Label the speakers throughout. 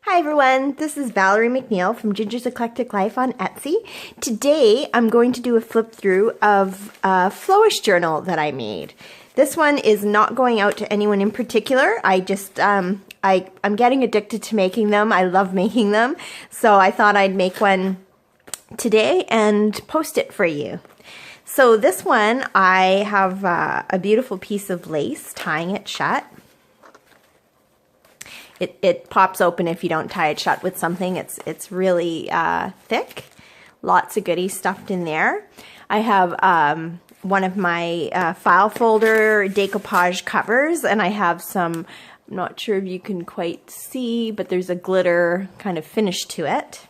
Speaker 1: Hi everyone, this is Valerie McNeil from Ginger's Eclectic Life on Etsy. Today I'm going to do a flip through of a Flowish journal that I made. This one is not going out to anyone in particular. I'm getting addicted to making them. I love making them. So I thought I'd make one today and post it for you. So this one, I have a beautiful piece of lace tying it shut. It pops open if you don't tie it shut with something. It's really thick. Lots of goodies stuffed in there. I have one of my file folder decoupage covers, and I have some, I'm not sure if you can quite see, but there's a glitter kind of finish to it.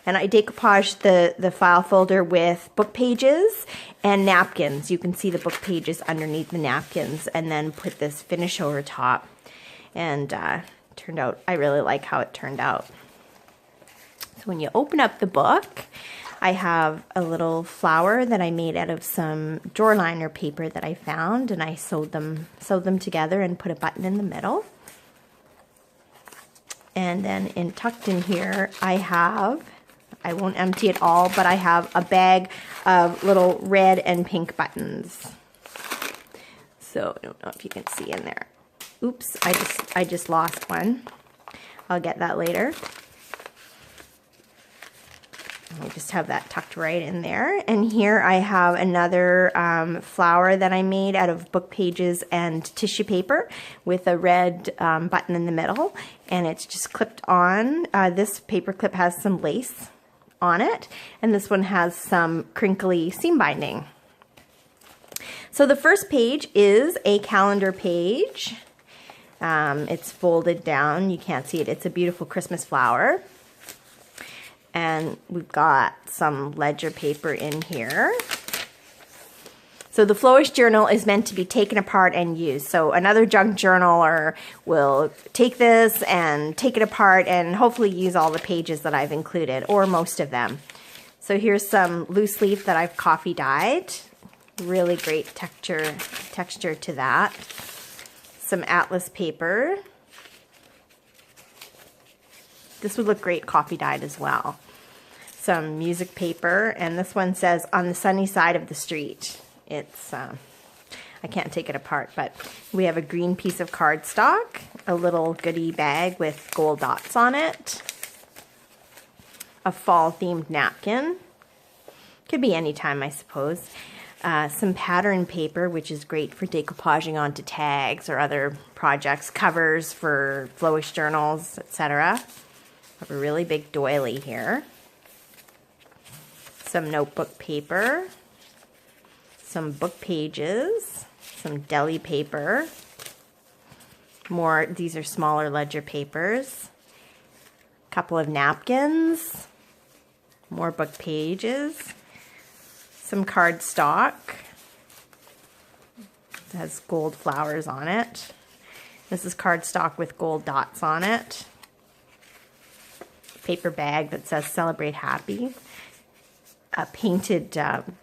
Speaker 1: And I decoupaged the file folder with book pages and napkins. You can see the book pages underneath the napkins, and then put this finish over top. And turned out, I really like how it turned out. So when you open up the book, I have a little flower that I made out of some drawer liner paper that I found, and I sewed them together and put a button in the middle. And then tucked in here, I won't empty it all, but I have a bag of little red and pink buttons. So I don't know if you can see in there. Oops, I just lost one. I'll get that later. I just have that tucked right in there. And here I have another flower that I made out of book pages and tissue paper with a red button in the middle. And it's just clipped on. This paper clip has some lace on it. And this one has some crinkly seam binding. So the first page is a calendar page. It's folded down. You can't see it. It's a beautiful Christmas flower. And we've got some ledger paper in here. So the Flowish journal is meant to be taken apart and used. So another junk journaler will take this and take it apart and hopefully use all the pages that I've included, or most of them. So here's some loose leaf that I've coffee dyed. Really great texture to that. Some atlas paper. This would look great coffee dyed as well. Some music paper, and this one says "On the Sunny Side of the Street." It's I can't take it apart, but we have a green piece of cardstock, a little goodie bag with gold dots on it, a fall themed napkin. Could be any time, I suppose. Some pattern paper, which is great for decoupaging onto tags or other projects, covers for Flowish journals, etc. Have a really big doily here. Some notebook paper, some book pages, some deli paper, more, these are smaller ledger papers, a couple of napkins, more book pages, some cardstock. It has gold flowers on it. This is cardstock with gold dots on it. Paper bag that says "Celebrate Happy." A painted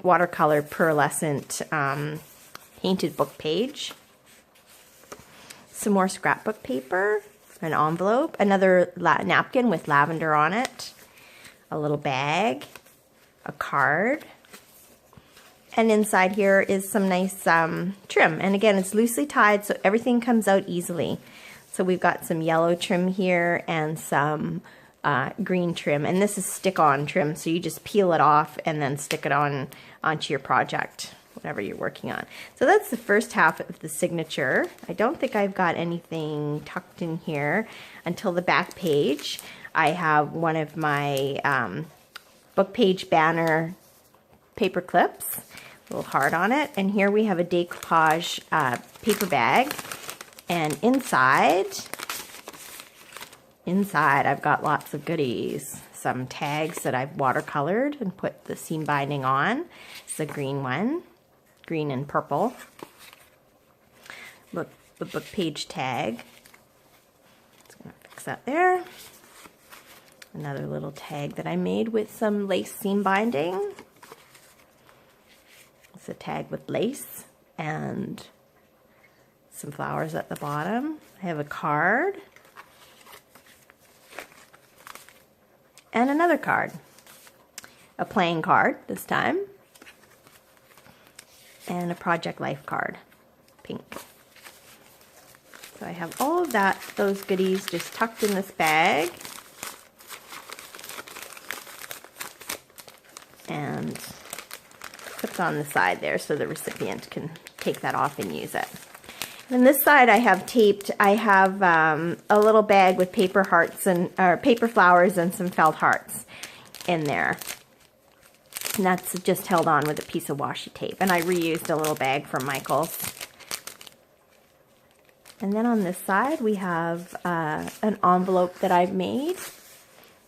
Speaker 1: watercolor pearlescent painted book page. Some more scrapbook paper, an envelope, another napkin with lavender on it, a little bag, a card. And inside here is some nice trim. And again, it's loosely tied, so everything comes out easily. So we've got some yellow trim here and some green trim. And this is stick-on trim, so you just peel it off and then stick it onto your project, whatever you're working on. So that's the first half of the signature. I don't think I've got anything tucked in here until the back page. I have one of my book page banner paper clips, a little heart on it, and here we have a decoupage paper bag, and inside I've got lots of goodies. Some tags that I've watercolored and put the seam binding on. It's a green one, green and purple. Look, the book page tag. Just gonna fix that there. Another little tag that I made with some lace seam binding. It's a tag with lace and some flowers at the bottom. I have a card and another card. A playing card this time. And a Project Life card, pink. So I have all of those goodies just tucked in this bag. And put on the side there so the recipient can take that off and use it. And this side I have taped, I have a little bag with paper hearts or paper flowers and some felt hearts in there. And that's just held on with a piece of washi tape. And I reused a little bag from Michael's. And then on this side we have an envelope that I've made.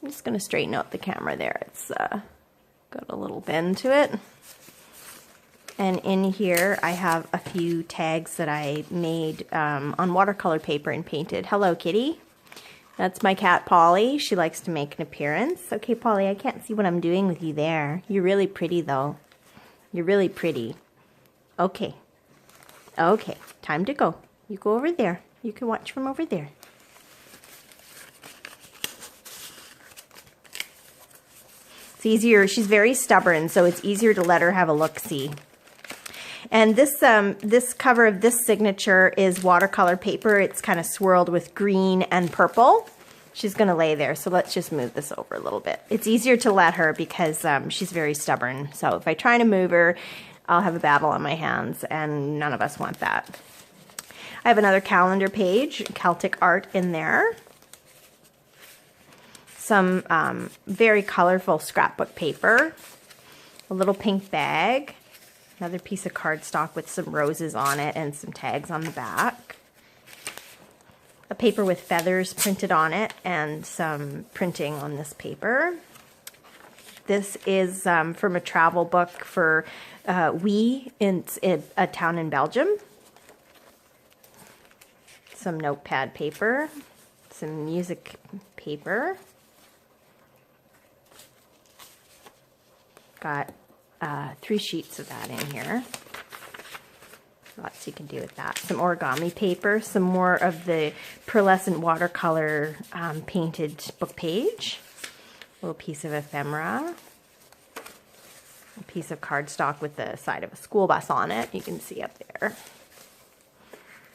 Speaker 1: I'm just going to straighten out the camera there. It's got a little bend to it. And in here I have a few tags that I made on watercolor paper and painted. Hello, kitty. That's my cat, Polly. She likes to make an appearance. Okay, Polly, I can't see what I'm doing with you there. You're really pretty, though. You're really pretty. Okay. Okay, time to go. You go over there. You can watch from over there. It's easier. She's very stubborn, so it's easier to let her have a look-see. And this this cover of this signature is watercolor paper. It's kind of swirled with green and purple. She's going to lay there, so let's just move this over a little bit. It's easier to let her because she's very stubborn. So if I try to move her, I'll have a battle on my hands, and none of us want that. I have another calendar page, Celtic art in there. Some very colorful scrapbook paper. A little pink bag. Another piece of cardstock with some roses on it and some tags on the back. A paper with feathers printed on it and some printing on this paper. This is from a travel book for in a town in Belgium. Some notepad paper, some music paper. Got 3 sheets of that in here. Lots you can do with that. Some origami paper, some more of the pearlescent watercolor painted book page. A little piece of ephemera. A piece of cardstock with the side of a school bus on it. You can see up there.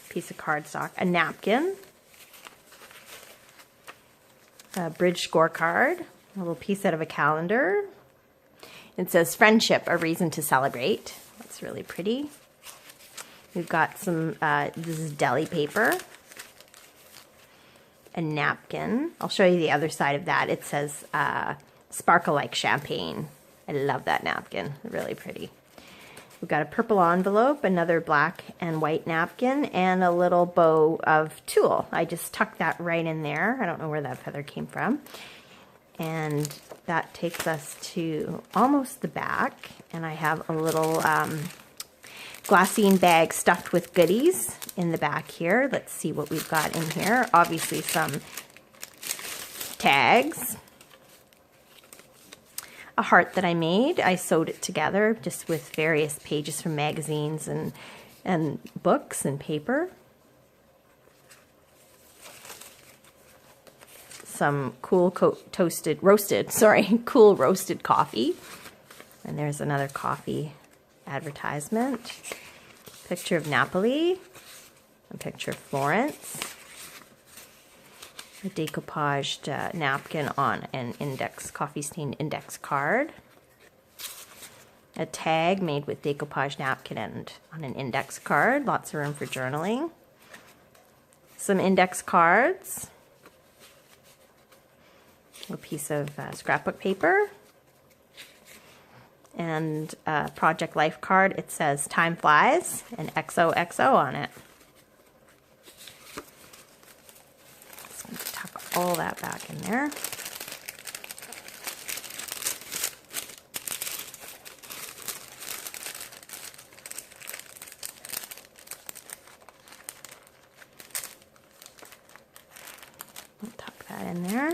Speaker 1: Piece of cardstock. A napkin. A bridge scorecard. A little piece out of a calendar. It says, friendship, a reason to celebrate. That's really pretty. We've got some, this is deli paper. A napkin. I'll show you the other side of that. It says, sparkle like champagne. I love that napkin. Really pretty. We've got a purple envelope, another black and white napkin, and a little bow of tulle. I just tucked that right in there. I don't know where that feather came from. And that takes us to almost the back. And I have a little glassine bag stuffed with goodies in the back here. Let's see what we've got in here. Obviously some tags. A heart that I made. I sewed it together just with various pages from magazines and books and paper. Some cool cool roasted coffee. And there's another coffee advertisement. Picture of Napoli. A picture of Florence. A decoupaged napkin on an coffee stained index card. A tag made with decoupaged napkin and on an index card. Lots of room for journaling. Some index cards. A piece of scrapbook paper. And a Project Life card. It says time flies and XOXO on it. Just going to tuck all that back in there. I'll tuck that in there.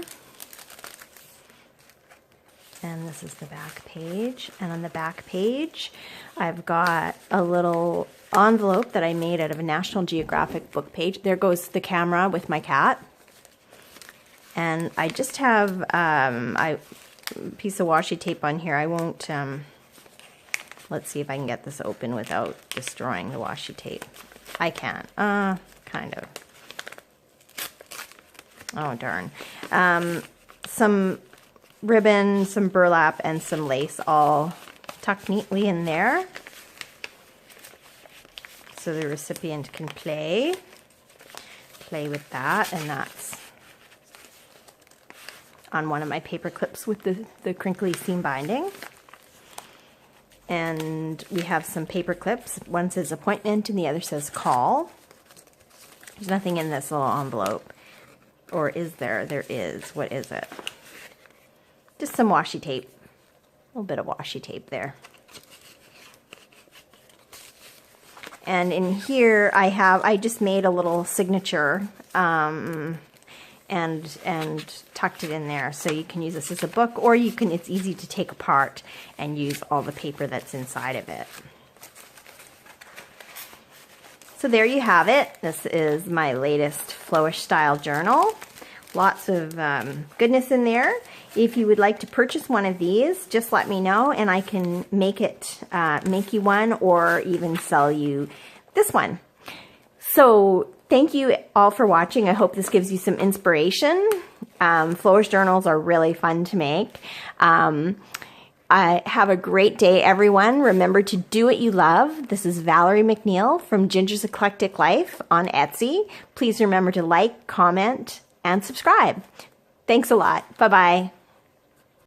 Speaker 1: And this is the back page. And on the back page, I've got a little envelope that I made out of a National Geographic book page. There goes the camera with my cat. And I just have a piece of washi tape on here. I won't, let's see if I can get this open without destroying the washi tape. I can't, kind of. Oh, darn. Some ribbon, some burlap, and some lace all tucked neatly in there, so the recipient can play with that. And that's on one of my paper clips with the crinkly seam binding. And we have some paper clips. One says appointment and the other says call. There's nothing in this little envelope. Or is there? There is. What is it? Just some washi tape. A little bit of washi tape there. And in here I just made a little signature and tucked it in there. So you can use this as a book, or you can, it's easy to take apart and use all the paper that's inside of it. So there you have it. This is my latest Flowish style journal. Lots of goodness in there. If you would like to purchase one of these, just let me know and I can make you one, or even sell you this one. So thank you all for watching. I hope this gives you some inspiration. Flowish journals are really fun to make. Have a great day, everyone. Remember to do what you love. This is Valerie McNeil from Ginger's Eclectic Life on Etsy. Please remember to like, comment, and subscribe. Thanks a lot. Bye-bye.